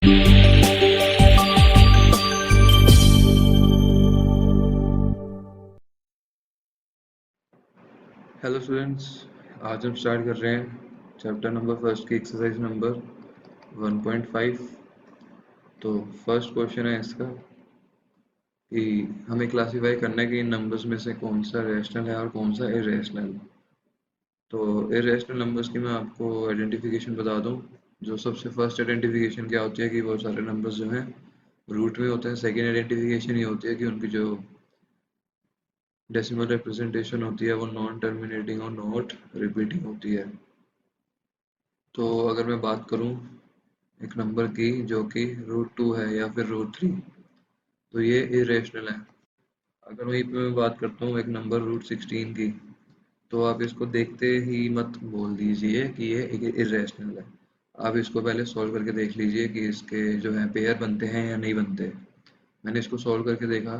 Hello students, आज हम start कर रहे हैं चैप्टर नंबर फर्स्ट की एक्सरसाइज नंबर 1.5। तो फर्स्ट क्वेश्चन है इसका कि हमें क्लासीफाई करना है कि इन नंबर्स में से कौन सा रैशनल है और कौन सा इरेशनल। तो इरेशनल नंबर्स की मैं आपको आइडेंटिफिकेशन बता दूं। जो सबसे फर्स्ट आइडेंटिफिकेशन क्या होती है कि वो सारे नंबर्स जो हैं रूट में होते हैं। सेकेंड आइडेंटिफिकेशन ये होती है कि उनकी जो डेसिमल रिप्रेजेंटेशन होती है वो नॉन टर्मिनेटिंग और नॉट रिपीटिंग होती है। तो अगर मैं बात करूं एक नंबर की जो कि √2 है या फिर √3, तो ये इरेशनल है। अगर वहीं पे मैं बात करता हूँ एक नंबर √16 की, तो आप इसको देखते ही मत बोल दीजिए कि ये एक इरेशनल है। आप इसको पहले सॉल्व करके देख लीजिए कि इसके जो है पेयर बनते हैं या नहीं बनते। मैंने इसको सॉल्व करके देखा।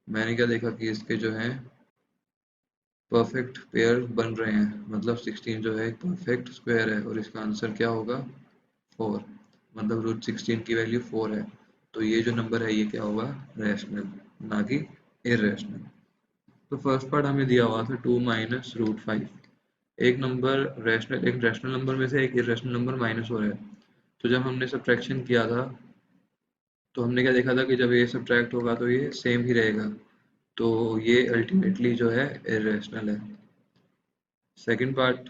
मैंने क्या देखा कि इसके जो हैं परफेक्ट पेयर बन रहे हैं, मतलब 16 जो है एक परफेक्ट स्क्वायर है और इसका आंसर क्या होगा 4। मतलब √16 की वैल्यू 4 है। तो ये जो नंबर है ये क्या होगा रैशनल, ना कि इरेशनल। तो फर्स्ट पार्ट हमें दिया हुआ था 2 माइनस √5। एक रैशनल नंबर में से एक इरेशनल नंबर माइनस हो रहा है। तो जब हमने सब्ट्रैक्शन किया था तो हमने क्या देखा था कि जब ये सब्ट्रैक्ट होगा तो ये सेम ही रहेगा। तो ये अल्टीमेटली जो है इरेशनल है। सेकंड पार्ट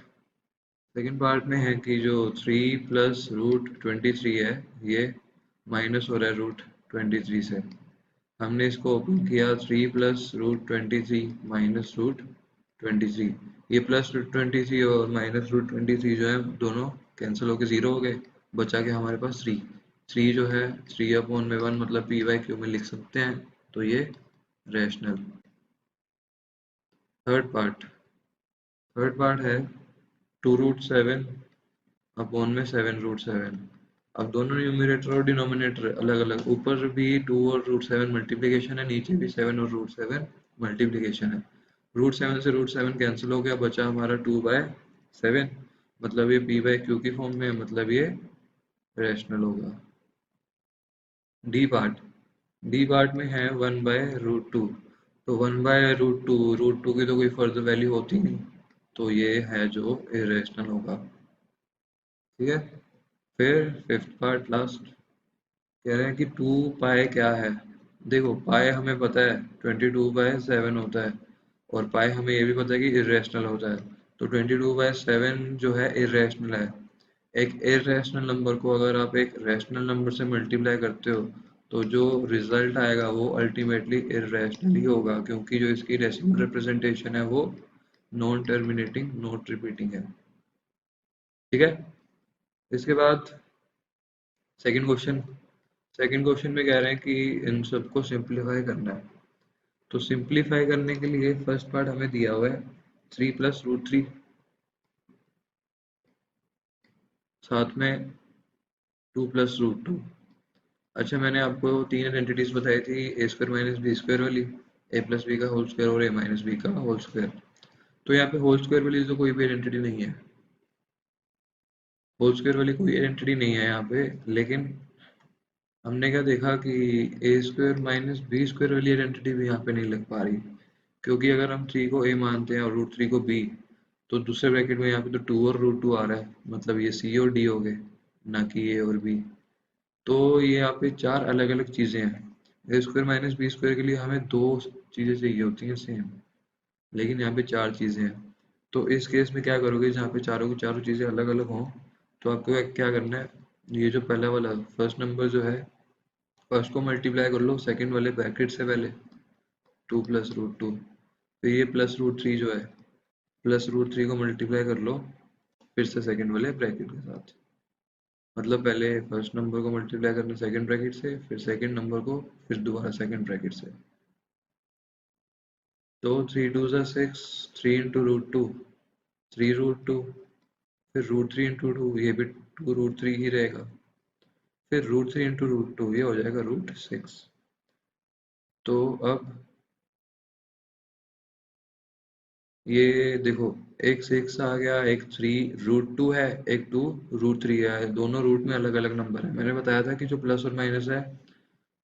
सेकंड पार्ट में है कि जो 3 प्लस √23 है ये माइनस हो रहा है √23 से। हमने इसको ओपन किया 3 प्लस √23 माइनस √23। ये प्लस √23 और माइनस √23 जो है दोनों कैंसिल होकर 0 हो गए। बचा के हमारे पास 3। 3 जो है 3/1 मतलब p/q में लिख सकते हैं। तो ये rational. Third part third part है 2√7 अपॉन में 7√7। अब दोनों न्यूमरेटर और डिनोमिनेटर अलग अलग, ऊपर भी 2 और √7 मल्टीप्लिकेशन है, नीचे भी 7 और √7 मल्टीप्लिकेशन है। √7 से √7 कैंसिल हो गया, बचा हमारा 2/7। मतलब ये p/q की फॉर्म में है, मतलब ये रैशनल होगा। डी पार्ट में है 1/√2। तो 1/√2, √2 की तो कोई फर्दर वैल्यू होती नहीं, तो ये है जो इरेशनल होगा। ठीक है। फिर फिफ्थ पार्ट लास्ट कह रहे हैं कि 2 पाई क्या है। देखो पाई हमें पता है 22/7 होता है, और पाई हमें ये भी पता है कि इरेशनल होता है। तो 22/7 जो है इरेशनल है। एक इरेशनल नंबर को अगर आप एक रैशनल नंबर से मल्टीप्लाई करते हो तो जो रिजल्ट आएगा वो अल्टीमेटली इरेशनल ही होगा, क्योंकि जो इसकी डेसिमल रिप्रेजेंटेशन है वो नॉन टर्मिनेटिंग नॉट रिपीटिंग है। ठीक है। इसके बाद सेकंड क्वेश्चन सेकंड क्वेश्चन में कह रहे हैं कि इन सबको सिंप्लीफाई करना है। तो सिंप्लीफाई करने के लिए फर्स्ट पार्ट हमें दिया हुआ है 3 प्लस √3, साथ में 2 प्लस √2। अच्छा, मैंने आपको तीन आइडेंटिटीज बताई थी, a² माइनस b² वाली, a+b का होल स्क्वायर और a-b का होल स्क्वायर। तो यहाँ पे होल स्क्वायर वाली तो कोई भी आइडेंटिटी नहीं है, होल स्क्वायर वाली कोई आइडेंटिटी नहीं है यहाँ पे। लेकिन हमने क्या देखा कि a² माइनस b² वाली आइडेंटिटी भी यहाँ पे नहीं लग पा रही, क्योंकि अगर हम 3 को a मानते हैं और √3 को b, तो दूसरे ब्रैकेट में यहाँ पे तो 2 और √2 आ रहा है, मतलब ये c और d हो गए, ना कि a और b। तो ये यहाँ पे चार अलग अलग चीजें हैं। a² माइनस b² के लिए हमें दो चीजें चाहिए होती हैं सेम, लेकिन यहाँ पे चार चीजें हैं। तो इस केस में क्या करोगे, जहाँ पे चारों की चारों चीजें अलग अलग हों, तो आपको क्या करना है, ये जो पहला वाला फर्स्ट नंबर जो है, फर्स्ट को मल्टीप्लाई कर लो सेकंड वाले ब्रैकेट से पहले, 2 प्लस √2। फिर ये प्लस √3 जो है, प्लस √3 को मल्टीप्लाई कर लो फिर से सेकंड वाले ब्रैकेट के साथ। मतलब पहले फर्स्ट नंबर को मल्टीप्लाई करना सेकंड ब्रैकेट से, फिर सेकंड नंबर को फिर दोबारा सेकंड ब्रैकेट से। तो 3 2 ज़ा 6, 3 इंटू √2, 3√2, फिर √3 इंटू 2, ये भी 2√3 ही रहेगा, फिर √3 इंटू √2, ये हो जाएगा √6। तो अब ये देखो, एक 6 आ गया, एक 3√2 है, एक 2√3 है, दोनों रूट में अलग अलग नंबर है। मैंने बताया था कि जो प्लस और माइनस है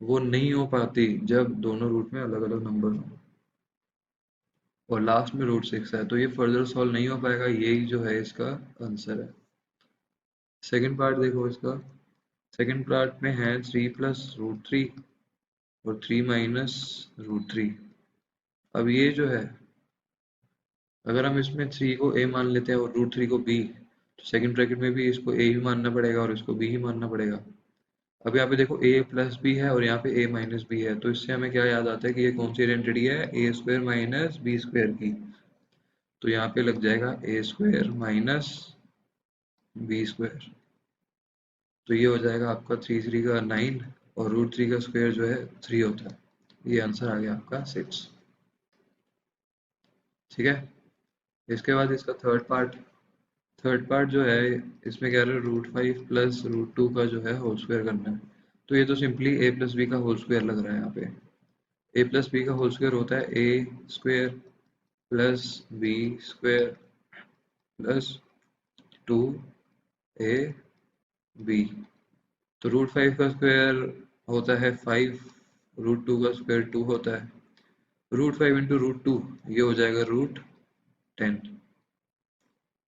वो नहीं हो पाती जब दोनों रूट में अलग अलग नंबर हो, और लास्ट में √6 है, तो ये फर्दर सॉल्व नहीं हो पाएगा। यही जो है इसका आंसर है। सेकंड पार्ट देखो इसका। सेकंड पार्ट में है 3+√3 और 3 - √3। अब ये जो है, अगर हम इसमें 3 को a मान लेते हैं और √3 को b, तो सेकंड ब्रैकेट में भी इसको a ही मानना पड़ेगा और इसको b ही मानना पड़ेगा। अब यहाँ पे देखो a+b है और यहाँ पे a-b है, तो इससे हमें क्या याद आता है कि ये कौन सी आइडेंटिटी है, a² - b² की। तो यहाँ पे लग जाएगा a² - b²। तो ये हो जाएगा आपका 3 का 9, और √3 का स्क्वायर जो है 3 होता है। ये आंसर आ गया आपका 6। ठीक है। इसके बाद इसका थर्ड पार्ट जो है, इसमें कह रहे हैं √5 + √2 का जो है होल स्क्वायर करना है। तो ये तो सिंपली a+b का होल स्क्वायर लग रहा है यहाँ पे। a+b का होल स्क्वायर होता है a² + b² + 2ab। तो √5 का स्क्वायर होता है 5, √2 का स्क्वायर 2 होता है। √5 × √2 ये हो जाएगा √10।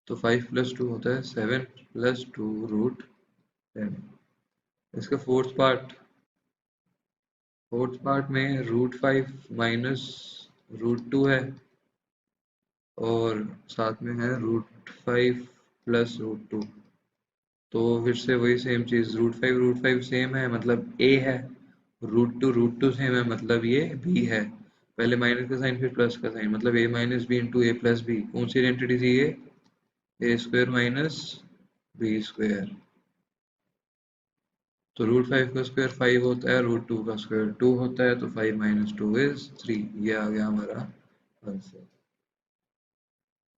तो 5 + 2 होता है 7 + 2 √10। इसका फोर्थ पार्ट में √5 - √2 है, और साथ में है √5 + √2। तो फिर से वही सेम चीज, √5 सेम है मतलब a है, √2 सेम है मतलब ये b है। पहले माइनस का साइन फिर प्लस का साइन, मतलब a - b × a+b। कौन सी आइडेंटिटी थी ये, a² - b²। तो √5 का स्क्वायर 5 होता है, √2 का स्क्वायर 2 होता है, तो 5 - 2 = 3। ये आ गया हमारा आंसर।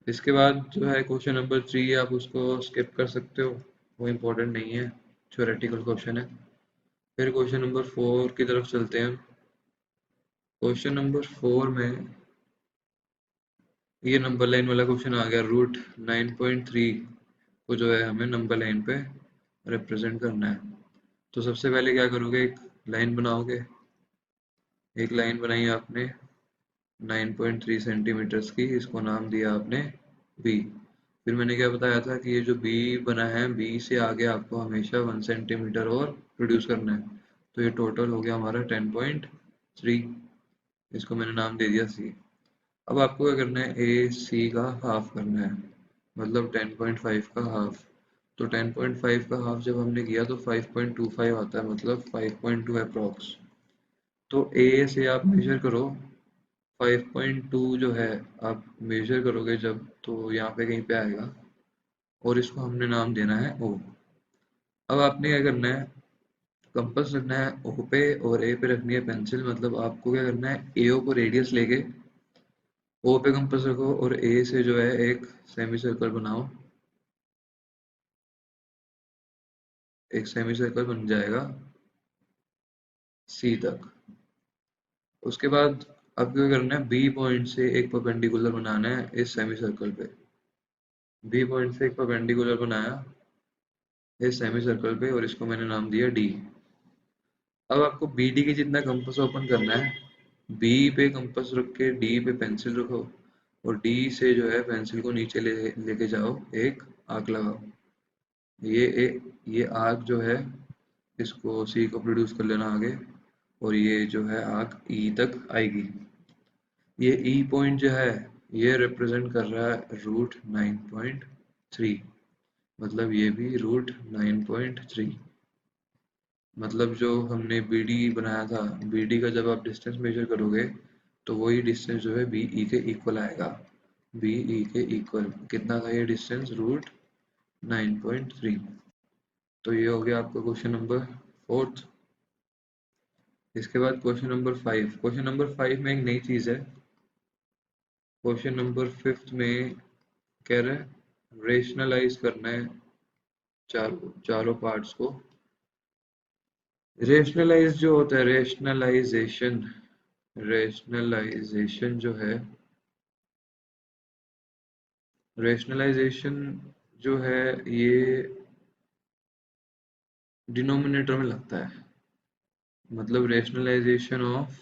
इसके बाद जो है क्वेश्चन नंबर 3, आप उसको स्किप कर सकते हो, वो इम्पोर्टेंट नहीं है, थ्योरेटिकल क्वेश्चन है। फिर क्वेश्चन नंबर 4 की तरफ चलते हैं। क्वेश्चन नंबर 4 में ये नंबर लाइन वाला क्वेश्चन आ गया। √9.3 को जो है हमें नंबर लाइन पे रिप्रेजेंट करना है। तो सबसे पहले क्या करोगे, एक लाइन बनाओगे। एक लाइन बनाई आपने 9.3 सेंटीमीटर्स की, इसको नाम दिया आपने बी। फिर मैंने क्या बताया था कि ये जो बी बना है, बी से आगे आपको हमेशा 1 सेंटीमीटर और प्रोड्यूस करना है। तो ये टोटल हो गया हमारा 10.3। इसको मैंने नाम दे दिया सी। अब आपको क्या करना है, ए सी का हाफ करना है, मतलब 10.5 का हाफ। तो 10.5 का हाफ जब हमने किया तो 5.25 आता है, मतलब 5.2 अप्रॉक्स। तो ए से आप मेजर करो 5.2 जो है, आप मेजर करोगे जब, तो यहाँ पे कहीं पे आएगा, और इसको हमने नाम देना है ओ। अब आपने क्या करना है, कंपास रखना है ओ पे और ए पे रखनी है पेंसिल। मतलब आपको क्या करना है, एओ को रेडियस लेके ओ पे कंपास रखो, और ए से जो है एक सेमी सर्कल बनाओ। एक सेमी सर्कल बन जाएगा सी तक। उसके बाद अब क्या करना है, बी पॉइंट से एक परपेंडिकुलर बनाना है इस सेमी सर्कल पे। बी पॉइंट से एक परपेंडिकुलर बनाया इस सेमी सर्कल पे, और इसको मैंने नाम दिया डी। अब आपको बी डी के जितना कंपास ओपन करना है, बी पे कंपास रख के डी पे पेंसिल रखो, और डी से जो है पेंसिल को नीचे लेके जाओ, एक आर्क लगाओ। ये ये आर्क जो है, इसको सी को प्रोड्यूस कर लेना आगे, और ये जो है आर्क ई तक आएगी। ये ई पॉइंट जो है, ये रिप्रेजेंट कर रहा है √9.3, मतलब ये भी √9.3। मतलब जो हमने बी डी बनाया था, बी डी का जब आप डिस्टेंस मेजर करोगे तो वही डिस्टेंस जो है बी ई के इक्वल आएगा। बी ई के इक्वल कितना था ये डिस्टेंस, √9.3। तो ये हो गया आपका क्वेश्चन नंबर 4। इसके बाद क्वेश्चन नंबर 5। क्वेश्चन नंबर 5 में एक नई चीज है। क्वेश्चन नंबर 5 में कह रहा है रेशनलाइज करना है चारों पार्ट्स को। रेशनलाइज जो होता है, रेशनलाइजेशन जो है, रेशनलाइजेशन जो है ये डिनोमिनेटर में लगता है, मतलब रेशनलाइजेशन ऑफ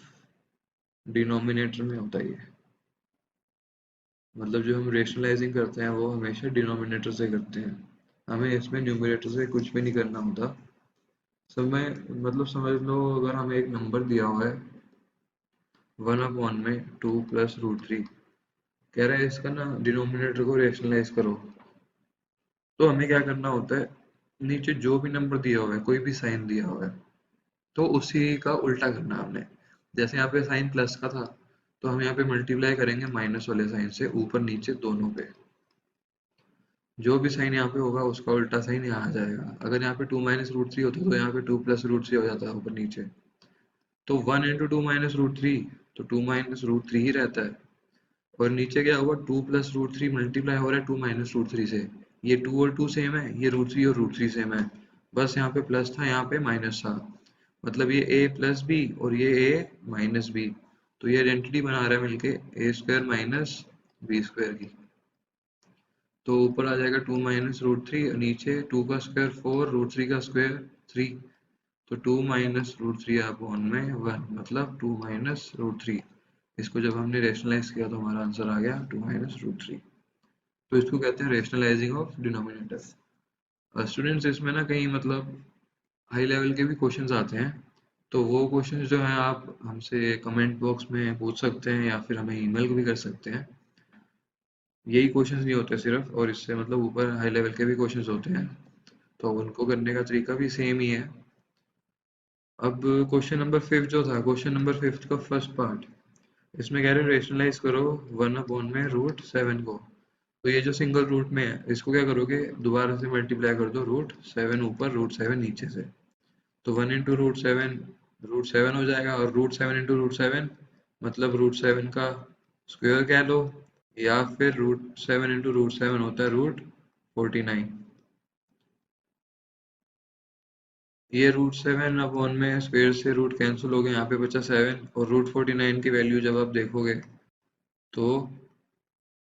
डिनोमिनेटर में होता है ये। मतलब जो हम रेशनलाइजिंग करते हैं वो हमेशा डिनोमिनेटर से करते हैं, हमें इसमें न्यूमरेटर से कुछ भी नहीं करना होता। मतलब समझ लो अगर हमें एक नंबर दिया हुआ है 1/, में 2 + √3, कह रहा है इसका ना डिनोमिनेटर को रेशनलाइज करो। तो हमें क्या करना होता है, नीचे जो भी नंबर दिया हुआ है, कोई भी साइन दिया हुआ है, तो उसी का उल्टा करना है हमने। जैसे यहाँ पे साइन प्लस का था, तो हम यहाँ पे मल्टीप्लाई करेंगे माइनस वाले साइन से, ऊपर नीचे दोनों पे। जो भी साइन यहाँ पे होगा उसका उल्टा साइन यहाँ आ जाएगा। अगर यहाँ पे 2 - √3 होता तो यहाँ पे 2 + √3 हो जाता है ऊपर नीचे। तो 1 × 2 - √3, तो 2 - √3 ही रहता है। और नीचे क्या हुआ, 2 + √3 मल्टीप्लाई हो रहा है 2 - √3 से। ये 2 और 2 सेम है, ये √3 और √3 सेम है। बस यहाँ पे प्लस था, यहाँ पे माइनस था। मतलब ये a + b और ये a - b, तो ये आइडेंटिटी बना रहा है मिलके a² - b² की। तो ऊपर आ जाएगा 2 - √3 और नीचे 2 का स्क्वायर 4, √3 का स्क्वायर 3। तो 2 - √3 अपॉन में 1, मतलब 2 - √3। इसको जब हमने रेशनलाइज किया तो हमारा आंसर आ गया 2 - √3। तो इसको कहते हैं रेशनलाइजिंग ऑफ डिनोमिनेटर। स्टूडेंट्स इसमें ना कहीं मतलब हाई लेवल के भी क्वेश्चंस आते हैं, तो वो क्वेश्चंस जो हैं आप हमसे कमेंट बॉक्स में पूछ सकते हैं या फिर हमें ईमेल भी कर सकते हैं। यही क्वेश्चंस नहीं होते सिर्फ, और इससे मतलब ऊपर हाई लेवल के भी क्वेश्चंस होते हैं, तो उनको करने का तरीका भी सेम ही है। अब क्वेश्चन नंबर 5 जो था, क्वेश्चन नंबर 5 का फर्स्ट पार्ट, इसमें कह रहे हैं रेशनलाइज करो 1/, में √7 को। तो ये जो सिंगल रूट में है इसको क्या करोगे, दोबारा से मल्टीप्लाई कर दो, √7 ऊपर √7 नीचे से। तो 1 × √7 √7 हो जाएगा, और √7 × √7 मतलब √7 का स्क्वायर कह लो, या फिर √7 × √7 होता है √49। ये √7 में स्क्वायर से रूट कैंसिल हो गए, यहाँ पे बचा 7, और √49 की वैल्यू जब आप देखोगे तो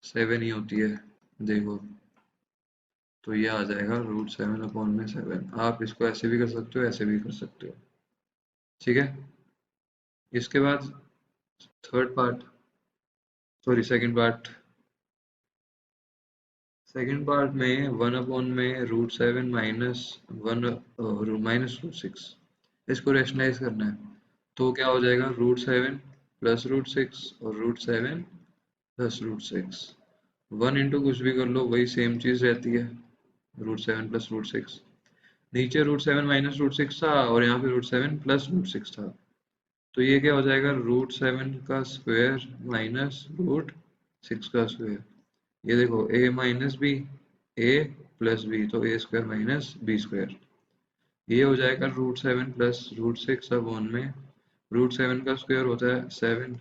7 ही होती है, देखो। तो ये आ जाएगा √7/7। आप इसको ऐसे भी कर सकते हो, ऐसे भी कर सकते हो, ठीक है। इसके बाद third part, sorry second part में 1/, में √7 -1 -√6, इसको रेशनलाइज करना है। तो क्या हो जाएगा, √7 + √6 और √7 + √6। 1 × कुछ भी कर लो वही सेम चीज रहती है, √7 + √6। नीचे √7 - √6 था और यहाँ पे √7 + √6 था। तो ये क्या हो जाएगा, √7 का स्क्वायर माइनस √6 का स्क्वायर। ये देखो a - b, a + b, तो a² - b²। ये हो जाएगा √7 + √6 अपॉन में, √7 का स्क्वायर होता है 7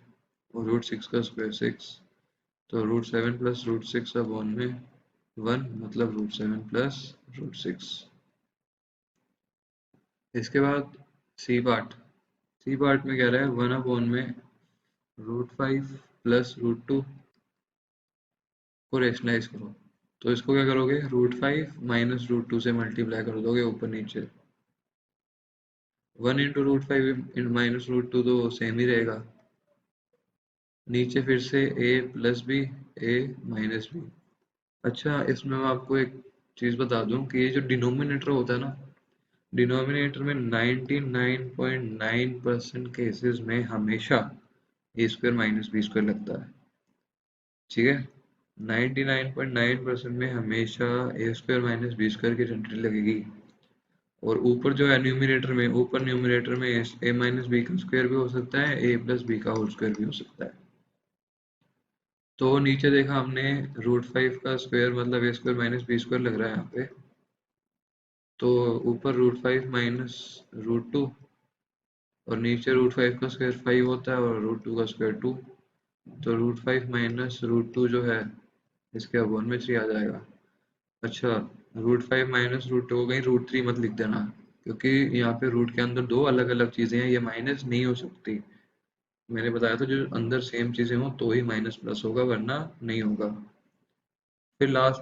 और √6 का स्क्वायर 6। तो √7 + √6 अपॉन में 1, मतलब √7 + √6। इसके बाद सी पार्ट में कह रहा है 1/, में √5 + √2 को रेशनलाइज करो। तो इसको क्या करोगे, √5 - √2 से मल्टीप्लाई कर दोगे ऊपर नीचे। 1 × √5 - √2 तो सेम ही रहेगा। नीचे फिर से a + b, a - b। अच्छा, इसमें मैं आपको एक चीज बता दूं कि ये जो डिनोमिनेटर होता है ना, डिनोमिनेटर में 99.9% केसेस में हमेशा a² - b² लगता है, ठीक है। 99.9% में हमेशा a² - b² की आइडेंटिटी लगेगी। और ऊपर जो है न्यूमरेटर में, ऊपर न्यूमरेटर में a - b का स्क्वायर भी हो सकता है, a + b का होल स्क्वायर भी हो सकता है। तो नीचे देखा हमने √5 का स्क्वायर मतलब a² - b² लग रहा है यहाँ पे। तो ऊपर √5 - √2, और नीचे √5 का स्क्वायर 5 होता है और √2 का स्क्वायर 2। तो √5 - √2 जो है इसके अपॉन में 3 आ जाएगा। अच्छा, √5 - √2 को कहीं √3 मत लिख देना, क्योंकि यहाँ पे रूट के अंदर दो अलग अलग चीजें हैं, ये माइनस नहीं हो सकती। मैंने बताया था जो अंदर सेम चीजें हो तो ही माइनस प्लस होगा, वरना नहीं होगा। फिर लास्ट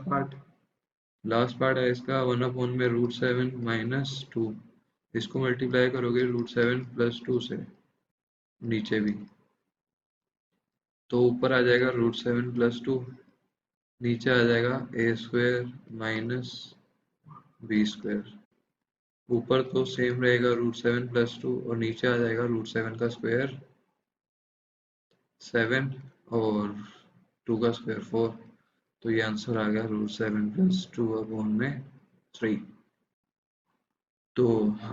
पार्ट है इसका 1/, में √7 - 2। इसको मल्टीप्लाई करोगे √7 + 2 से, नीचे भी, तो ऊपर आ जाएगा √7 + 2, नीचे आ जाएगा a² - b²। ऊपर तो सेम रहेगा √7 + 2, और नीचे आ जाएगा √7 का स्क्वायर 7, और 2 का स्क्वायर 4। तो ये आंसर आ गया √7 + 2/3। तो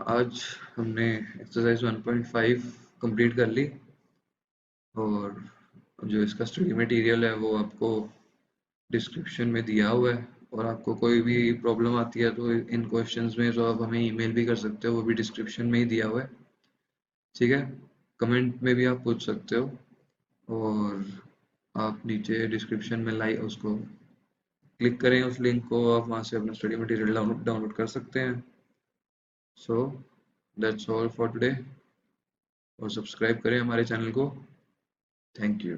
आज हमने एक्सरसाइज 1.5 कंप्लीट कर ली, और जो इसका स्टडी मटेरियल है वो आपको डिस्क्रिप्शन में दिया हुआ है। और आपको कोई भी प्रॉब्लम आती है तो इन क्वेश्चंस में तो आप हमें ईमेल भी कर सकते हो, वो भी डिस्क्रिप्शन में ही दिया हुआ है। ठीक है, कमेंट में भी आप पूछ सकते हो, और आप नीचे डिस्क्रिप्शन में लाइक उसको क्लिक करें, उस लिंक को, आप वहाँ से अपना स्टडी मटेरियल डाउनलोड कर सकते हैं। So that's all for today, और सब्सक्राइब करें हमारे चैनल को। Thank you.